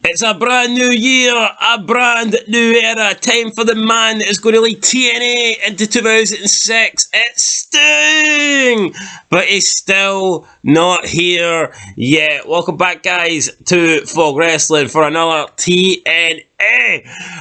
It's a brand new year, a brand new era. Time for the man that is going to lead TNA into 2006. It's Sting! But he's still not here yet. Welcome back, guys, to Fog Wrestling for another TNA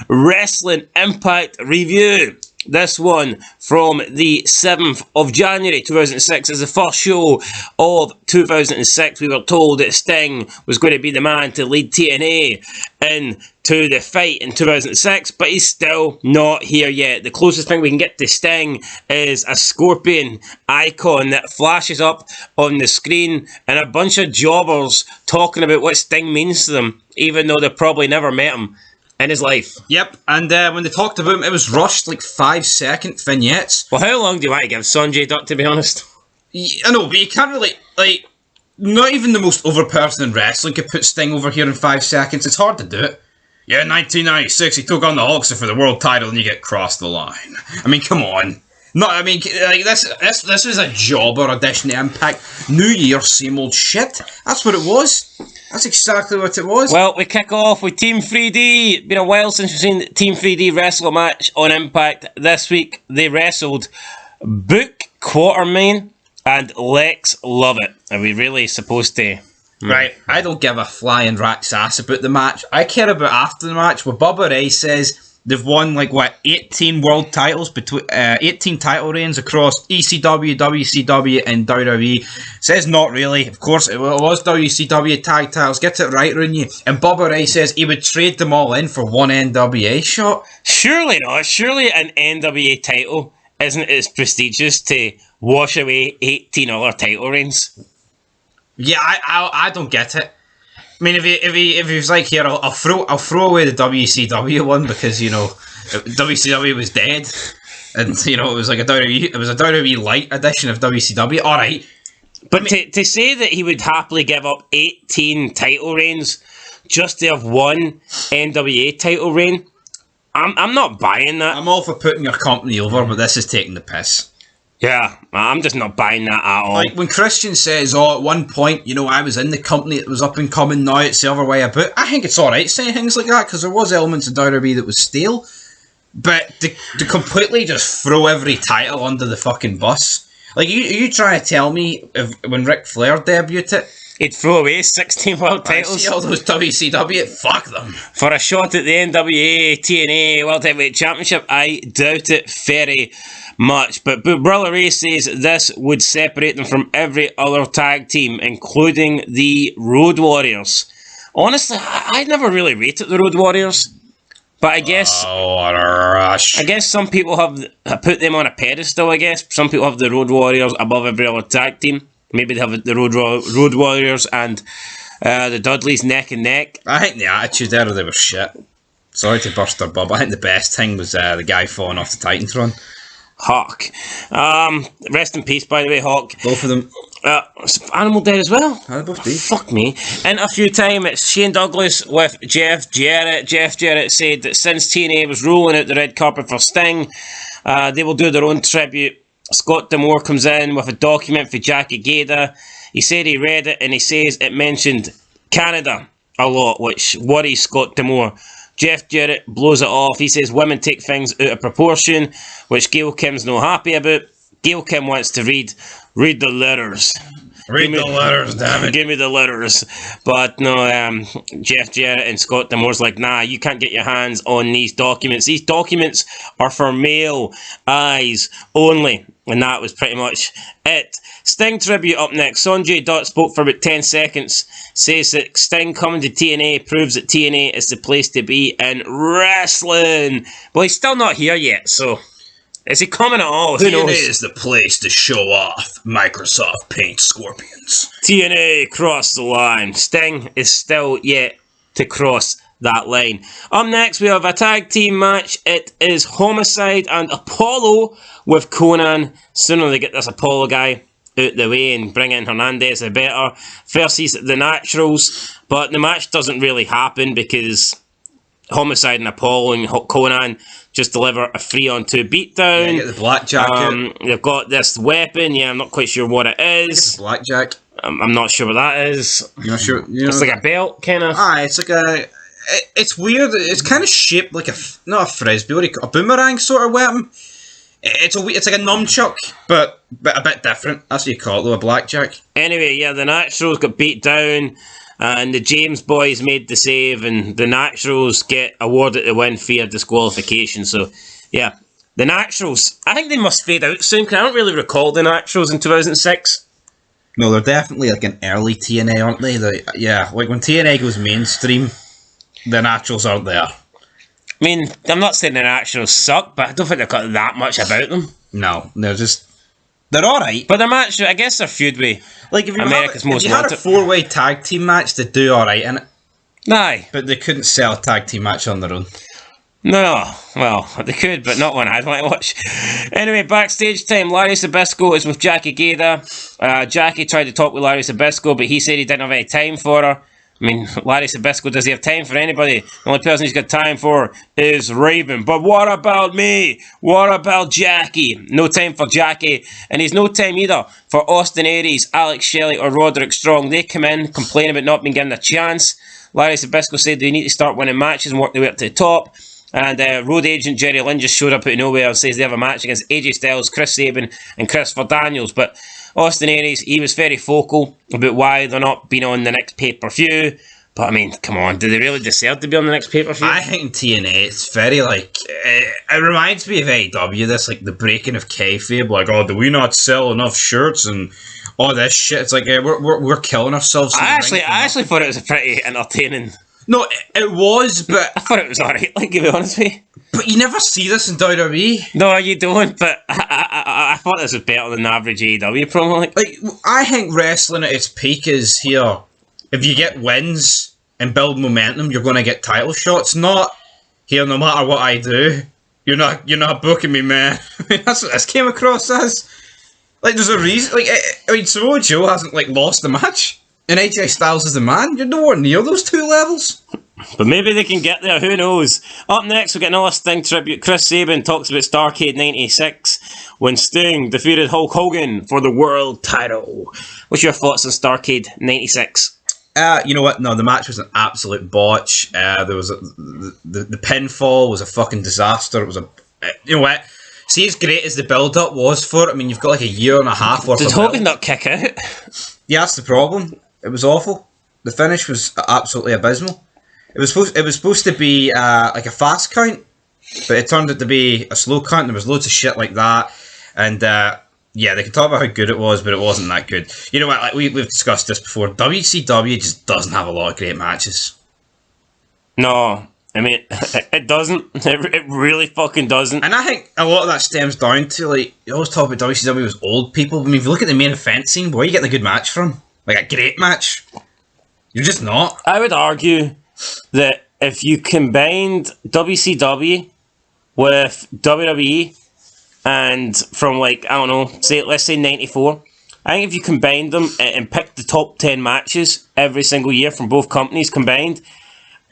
Wrestling Impact review. This one from the 7th of January 2006 is the first show of 2006. We were told that Sting was going to be the man to lead TNA into the fight in 2006, but he's still not here yet. The closest thing we can get to Sting is a scorpion icon that flashes up on the screen and a bunch of jobbers talking about what Sting means to them, even though they probably never met him in his life. Yep, and when they talked about him, it was rushed, like 5-second vignettes. Well, how long do you want to give Sanjay Dutt, to be honest? I know, but you can't really, not even the most over person in wrestling could put Sting over here in 5 seconds. It's hard to do it. Yeah, 1996, he took on the Hulkster for the world title and you get crossed the line. I mean, come on. This was a jobber audition to Impact. New Year, same old shit. That's what it was. That's exactly what it was. Well, we kick off with Team 3D. It's been a while since we've seen Team 3D wrestle a match on Impact. This week, they wrestled Book Quartermain and Lex Lovett. Are we really supposed to? Right, I don't give a flying rat's ass about the match. I care about after the match. What Bubba Ray says, they've won 18 world titles, 18 title reigns across ECW, WCW, and WWE. Says not really. Of course, it was WCW tag titles. Get it right, Rooney. And Bubba Ray says he would trade them all in for one NWA shot. Surely not. Surely an NWA title isn't as prestigious to wash away 18 other title reigns. Yeah, I don't get it. I mean, if he was like, here, I'll throw away the WCW one because, you know, WCW was dead, and, you know, it was like a WWE light edition of WCW. All right, but to say that he would happily give up 18 title reigns just to have one NWA title reign, I'm not buying that. I'm all for putting your company over, but this is taking the piss. Yeah, I'm just not buying that at all. Like, when Christian says, at one point, you know, I was in the company that was up and coming, now it's the other way about, I think it's alright saying things like that, because there was elements of WWE that was stale, but to completely just throw every title under the fucking bus, like, you trying to tell me when Ric Flair debuted it, he'd throw away 16 world titles? I see all those WCW, fuck them. For a shot at the NWA, TNA, World Heavyweight Championship, I doubt it very much. But Brother Ray says this would separate them from every other tag team, including the Road Warriors. Honestly, I never really rated the Road Warriors. But I guess... Oh, what a rush. I guess some people have put them on a pedestal, I guess. Some people have the Road Warriors above every other tag team. Maybe they have the Road Warriors and the Dudleys neck and neck. I think the Attitude Era, they were shit. Sorry to burst their bubble. I think the best thing was the guy falling off the Titantron. Hawk. Rest in peace, by the way, Hawk. Both of them. Animal dead as well. They both did. Fuck me. In a few time, it's Shane Douglas with Jeff Jarrett. Jeff Jarrett said that since TNA was rolling out the red carpet for Sting, they will do their own tribute. Scott D'Amore comes in with a document for Jackie Gayda. He said he read it and he says it mentioned Canada a lot, which worries Scott D'Amore. Jeff Jarrett blows it off. He says women take things out of proportion, which Gail Kim's not happy about. Gail Kim wants to read the letters. Read the letters, damn it. Give me the letters. But no, Jeff Jarrett and Scott D'Amore's like, nah, you can't get your hands on these documents. These documents are for male eyes only. And that was pretty much it. Sting tribute up next. Sanjay Dutt spoke for about 10 seconds. Says that Sting coming to TNA proves that TNA is the place to be in wrestling. Well, he's still not here yet, so... Is he coming at all? Who knows? TNA is the place to show off Microsoft Paint Scorpions. TNA crossed the line. Sting is still yet to cross that line. Up next, we have a tag team match. It is Homicide and Apollo with Conan. Sooner they get this Apollo guy out the way and bring in Hernandez, the better. Versus the Naturals. But the match doesn't really happen because Homicide and Apollo and Conan just deliver a 3-on-2 beatdown. Yeah, get the blackjack. They've got this weapon. Yeah, I'm not quite sure what it is. Blackjack. I'm not sure what that is. You're not sure? It's like a belt, kind of. It's like it's weird. It's kind of shaped like not a frisbee, a boomerang sort of weapon. It's like a nunchuck, but a bit different. That's what you call it, though, a blackjack. Anyway, yeah, the Naturals got beat down, and the James boys made the save, and the Naturals get awarded the win via disqualification. So, yeah, the Naturals, I think they must fade out soon, because I don't really recall the Naturals in 2006. No, they're definitely like an early TNA, aren't they? Yeah, like when TNA goes mainstream, the Naturals aren't there. I mean, I'm not saying the Naturals suck, but I don't think they've got that much about them. No, they're alright. But their match, I guess they're feudly. Like, if you America's Most had a Wanted. 4-way tag team match, they do alright in it. Aye. But they couldn't sell a tag team match on their own. No, well, they could, but not one I'd want to watch. Anyway, backstage time. Larry Zbyszko is with Jackie Gator. Jackie tried to talk with Larry Zbyszko, but he said he didn't have any time for her. I mean, Larry Zbyszko, does he have time for anybody? The only person he's got time for is Raven. But what about me? What about Jackie? No time for Jackie. And he's no time either for Austin Aries, Alex Shelley, or Roderick Strong. They come in, complain about not being given a chance. Larry Zbyszko said they need to start winning matches and work their way up to the top. And road agent Jerry Lynn just showed up out of nowhere and says they have a match against AJ Styles, Chris Sabin, and Christopher Daniels. But Austin Aries, he was very vocal about why they're not being on the next pay-per-view. But I mean, come on, do they really deserve to be on the next pay-per-view? I think in TNA, it's very like it reminds me of AEW. This like the breaking of kayfabe. Like, oh, do we not sell enough shirts and all this shit? It's like we're killing ourselves. I actually thought it was a pretty entertaining. No, it was, but I thought it was alright. Like, to be honest with you. But you never see this in WWE. No, you don't. But I thought this was better than the average AEW promo. Like, I think wrestling at its peak is here. If you get wins and build momentum, you're going to get title shots. Not here, no matter what I do, you're not booking me, man. I mean, that's what this came across as. Like, there's a reason. Like, I mean, Samoa Joe hasn't like lost the match, and AJ Styles is the man. You're nowhere near those two levels. But maybe they can get there, who knows. Up next, we get another Sting tribute. Chris Sabin talks about Starrcade 96 when Sting defeated Hulk Hogan for the world title. What's your thoughts on Starrcade 96? You know what? No, the match was an absolute botch. There was the pinfall was a fucking disaster. It was you know what? See, as great as the build-up was for it, I mean, you've got like a year and a half worth of Did Hogan not kick out? Yeah, that's the problem. It was awful. The finish was absolutely abysmal. It was supposed to be like a fast count, but it turned out to be a slow count. There was loads of shit like that, and yeah, they could talk about how good it was, but it wasn't that good. You know what? Like we've discussed this before. WCW just doesn't have a lot of great matches. No, I mean it doesn't. It really fucking doesn't. And I think a lot of that stems down to like you always talk about WCW as old people. I mean, if you look at the main event scene, where are you getting a good match from? Like a great match? You're just not. I would argue that if you combined WCW with WWE and from like, I don't know, let's say 94, I think if you combined them and picked the top 10 matches every single year from both companies combined,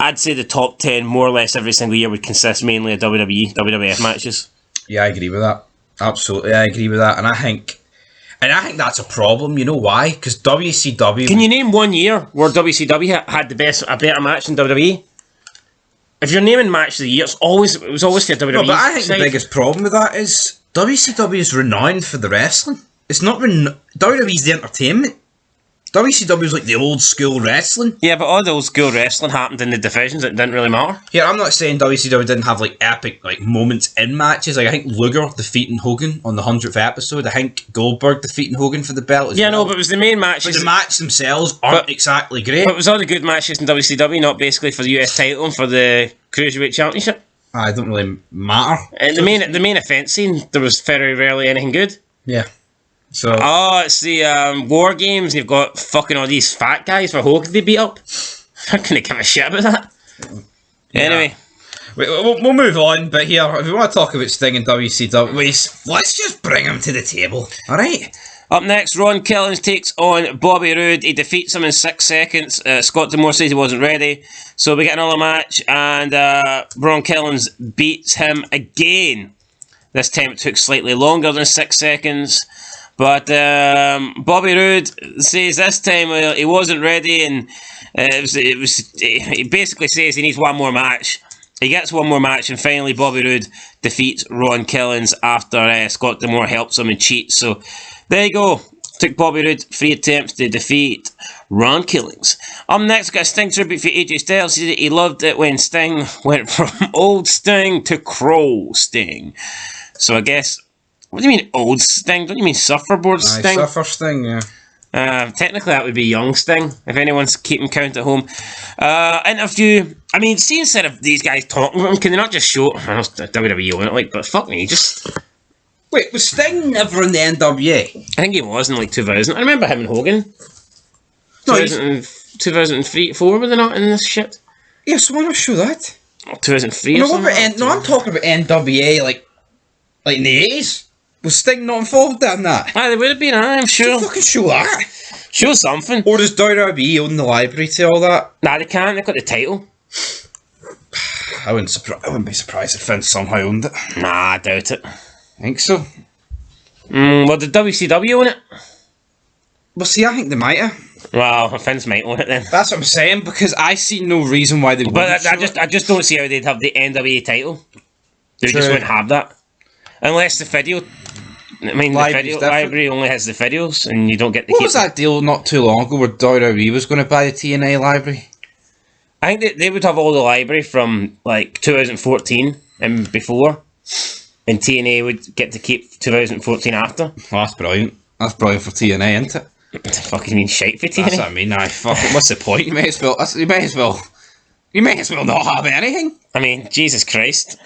I'd say the top 10 more or less every single year would consist mainly of WWE, WWF matches. Yeah, I agree with that. Absolutely, I agree with that. And I think that's a problem. You know why? Because WCW... Can you name one year where WCW had a better match than WWE? If you're naming match of the year, it was always for WWE. No, but I think the biggest problem with that is WCW is renowned for the wrestling. It's not WWE's the entertainment. WCW is like the old school wrestling. Yeah, but all the old school wrestling happened in the divisions. It didn't really matter. Yeah, I'm not saying WCW didn't have like epic like moments in matches. Like I think Luger defeating Hogan on the 100th episode. I think Goldberg defeating Hogan for the belt as well. No, but it was the main matches. But the match themselves aren't exactly great. But it was all the good matches in WCW, not basically for the US title and for the Cruiserweight Championship. It don't really matter. And the main event scene, there was very rarely anything good. Yeah. So it's the War Games. You've got fucking all these fat guys for Hogan to beat up. I'm not gonna give a shit about that. Yeah. Anyway, we'll move on. But here, if we want to talk about Sting and WCW, let's just bring him to the table. All right. Up next, Ron Killings takes on Bobby Roode. He defeats him in 6 seconds. Scott D'Amore says he wasn't ready, so we get another match, and Ron Killings beats him again. This time it took slightly longer than 6 seconds. But Bobby Roode says this time he wasn't ready, and he basically says he needs one more match. He gets one more match, and finally Bobby Roode defeats Ron Killings after Scott D'Amore helps him and cheats. So there you go. Took Bobby Roode 3 attempts to defeat Ron Killings. Up next, got a Sting tribute for AJ Styles. He loved it when Sting went from old Sting to Crow Sting. So I guess, what do you mean old Sting? Don't you mean sufferboard Sting? Suffer Sting, yeah. Technically that would be young Sting, if anyone's keeping count at home. Interview, I mean, see, instead of these guys talking about him, can they not just show, I know WWE own it, like, but fuck me, just... Wait, was Sting never in the NWA? I think he was in like 2000. I remember him and Hogan. No, 2003, 4 were they not in this shit? Yeah, so why not show that? 2003 or No, something? I'm talking about NWA, like in the 80s. Was Sting not involved in that? They would have been, I'm sure. Fucking show that. Show something. Or does WWE own the library to all that? Nah, they can't, they've got the title. I wouldn't be surprised if Vince somehow owned it. Nah, I doubt it. Think so? Well, did WCW own it? Well, see, I think they might have. Well, Vince might own it then. That's what I'm saying, because I see no reason why they wouldn't. But I just don't see how they'd have the NWA title. They just wouldn't have that. Unless the video... I mean, the video library only has the videos, and you don't get the... What was that deal not too long ago where WWE was going to buy the TNA library? I think they would have all the library from, like, 2014 and before. And TNA would get to keep 2014 after. Oh, that's brilliant. That's brilliant for TNA, isn't it? What the fuck you mean shite for TNA? That's what I mean. Fuck it. What's the point? You may as well not have anything. I mean, Jesus Christ.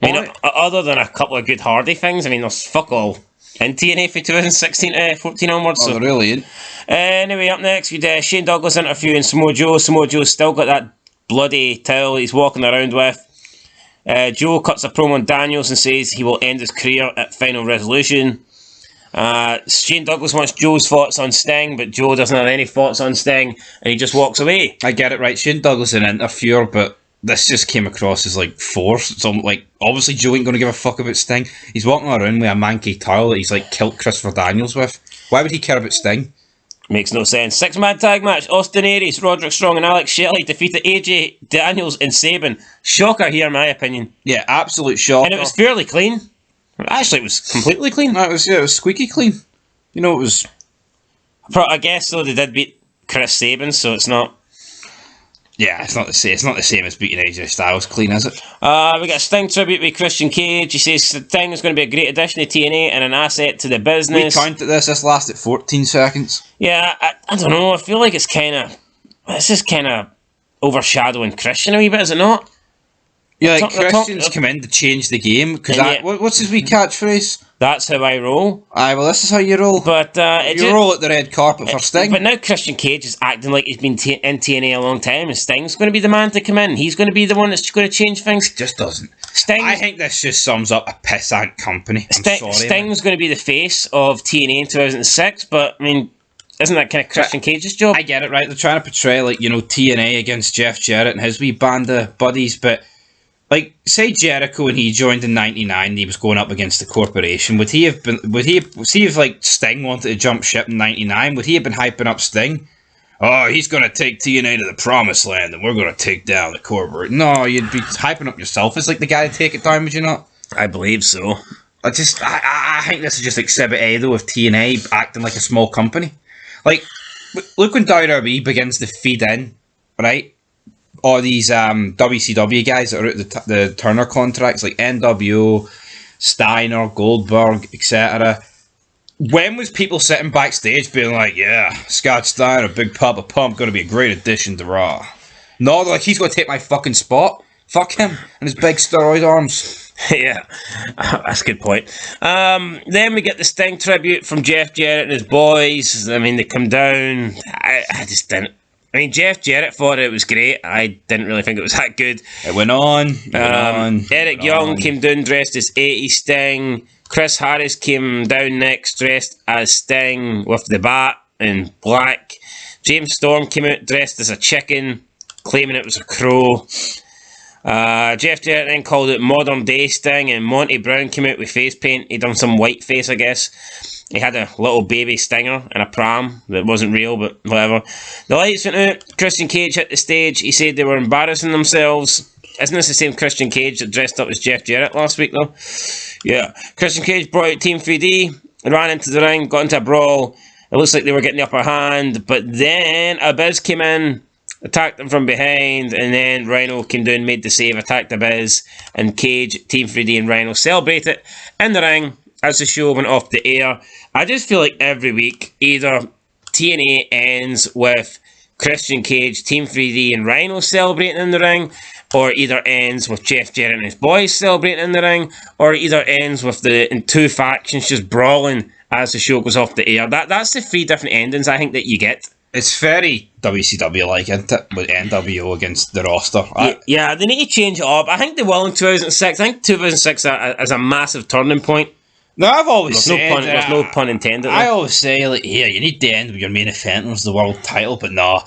I mean, other than a couple of good Hardy things, I mean, there's fuck all in TNA for 2016, 14 onwards. Oh, so. there really ain't. Anyway, up next, we had Shane Douglas interviewing Samoa Joe. Samoa Joe's still got that bloody towel he's walking around with. Joe cuts a promo on Daniels and says he will end his career at Final Resolution. Shane Douglas wants Joe's thoughts on Sting, but Joe doesn't have any thoughts on Sting, and he just walks away. I get it right. Shane Douglas is an interviewer, but this just came across as like force. So like, obviously Joe ain't going to give a fuck about Sting. He's walking around with a manky towel that he's like killed Christopher Daniels with. Why would he care about Sting? Makes no sense. 6-man tag match. Austin Aries, Roderick Strong and Alex Shelley defeated AJ Daniels and Sabin. Shocker here, in my opinion. Yeah, absolute shocker. And it was fairly clean. Actually, it was completely clean. It was squeaky clean. You know, it was... I guess, though, they did beat Chris Sabin, so it's not... Yeah, it's not the same. It's not the same as beating AJ Styles clean, is it? We got a Sting tribute with Christian Cage. He says Sting is going to be a great addition to TNA and an asset to the business. We counted this. This lasted 14 seconds. Yeah, I don't know. I feel like it's kind of... This is kind of overshadowing Christian a wee bit, is it not? Yeah, like Christian's come in to change the game. Because what's his wee catchphrase? That's how I roll. Aye, well, this is how you roll. But you roll at the red carpet for Sting. But now Christian Cage is acting like he's been in TNA a long time, and Sting's going to be the man to come in. He's going to be the one that's going to change things. It just doesn't. I think this just sums up a pissant company. I'm sorry. Sting's going to be the face of TNA in 2006, but I mean, isn't that kind of Christian Cage's job? I get it, right? They're trying to portray like, you know, TNA against Jeff Jarrett and his wee band of buddies, but like, say Jericho when he joined in '99, he was going up against the corporation. Would he have like Sting wanted to jump ship in '99? Would he have been hyping up Sting? Oh, he's going to take TNA to the promised land, and we're going to take down the corporate. No, you'd be hyping up yourself as like the guy to take it down, would you not? I believe so. I think this is just Exhibit A though of TNA acting like a small company. Like, look when WWE begins to feed in, right? All these WCW guys that are out the Turner contracts, like NWO, Steiner, Goldberg, etc. When was people sitting backstage being like, yeah, Scott Steiner, Big Papa Pump, going to be a great addition to Raw? No, they're like, he's going to take my fucking spot. Fuck him and his big steroid arms. Yeah, that's a good point. Then we get the Sting tribute from Jeff Jarrett and his boys. I mean, they come down. I just didn't. I mean, Jeff Jarrett thought it was great. I didn't really think it was that good. It went on. Eric Young came down dressed as 80 Sting. Chris Harris came down next dressed as Sting with the bat in black. James Storm came out dressed as a chicken, claiming it was a crow. Jeff Jarrett then called it modern day Sting, and Monty Brown came out with face paint. He done some white face, I guess. He had a little baby Stinger in a pram that wasn't real, but whatever. The lights went out. Christian Cage hit the stage. He said they were embarrassing themselves. Isn't this the same Christian Cage that dressed up as Jeff Jarrett last week, though? Yeah. Christian Cage brought out Team 3D, ran into the ring, got into a brawl. It looks like they were getting the upper hand, but then Abyss came in, attacked them from behind, and then Rhino came down, made the save, attacked Abyss, and Cage, Team 3D, and Rhino celebrated in the ring as the show went off the air. I just feel like every week, either TNA ends with Christian Cage, Team 3D, and Rhino celebrating in the ring, or either ends with Jeff Jarrett and his boys celebrating in the ring, or either ends with the two factions just brawling as the show goes off the air. That's the three different endings I think that you get. It's very WCW-like, isn't it? With NWO against the roster. Yeah, they need to change it up. I think they will in 2006. I think 2006 is a massive turning point. No, I've always said... There's no pun intended. I always say, like, yeah, you need to end with your main eventers, the world title, but no.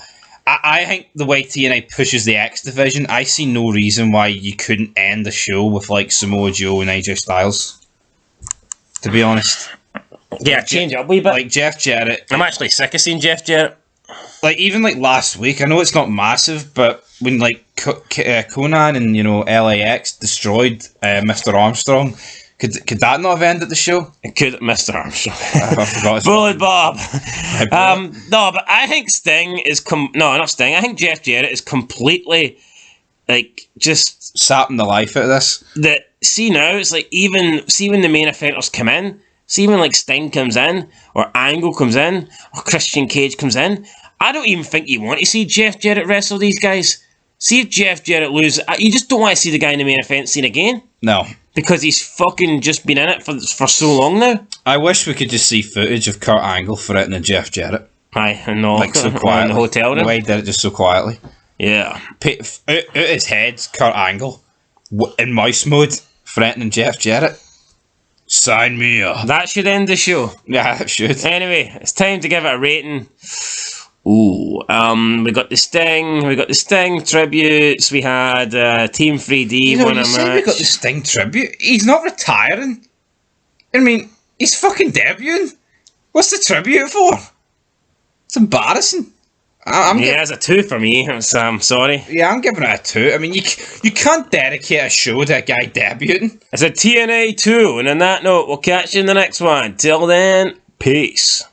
I think the way TNA pushes the X Division, I see no reason why you couldn't end the show with, like, Samoa Joe and AJ Styles. To be honest. Yeah, change it up a wee bit. Like, Jeff Jarrett... I'm actually sick of seeing Jeff Jarrett. Like, even, like, last week, I know it's not massive, but when, like, Conan and, you know, LAX destroyed Mr. Armstrong... Could that not have ended the show? It could, Mr. Armstrong. I forgot. Bullet Bob. No, but I think Sting is... No, not Sting. I think Jeff Jarrett is completely, like, just... sapping the life out of this. See now, it's like even... See when the main eventers come in, see when, like, Sting comes in, or Angle comes in, or Christian Cage comes in, I don't even think you want to see Jeff Jarrett wrestle these guys. See if Jeff Jarrett loses... You just don't want to see the guy in the main event scene again. No. Because he's fucking just been in it for so long now. I wish we could just see footage of Kurt Angle threatening Jeff Jarrett. Aye, I know. Like so quietly. In the hotel room. The way he did it just so quietly. Yeah. Out his head, Kurt Angle, in mouse mode, threatening Jeff Jarrett. Sign me up. That should end the show. Yeah, it should. Anyway, it's time to give it a rating. Ooh, we got the Sting tributes. We had Team 3D won a match. We got the Sting tribute. He's not retiring. I mean, he's fucking debuting. What's the tribute for? It's embarrassing. It's a 2 for me. I'm sorry. Yeah, I'm giving it a 2. I mean, you can't dedicate a show to a guy debuting. It's a TNA 2, and on that note, we'll catch you in the next one. Till then, peace.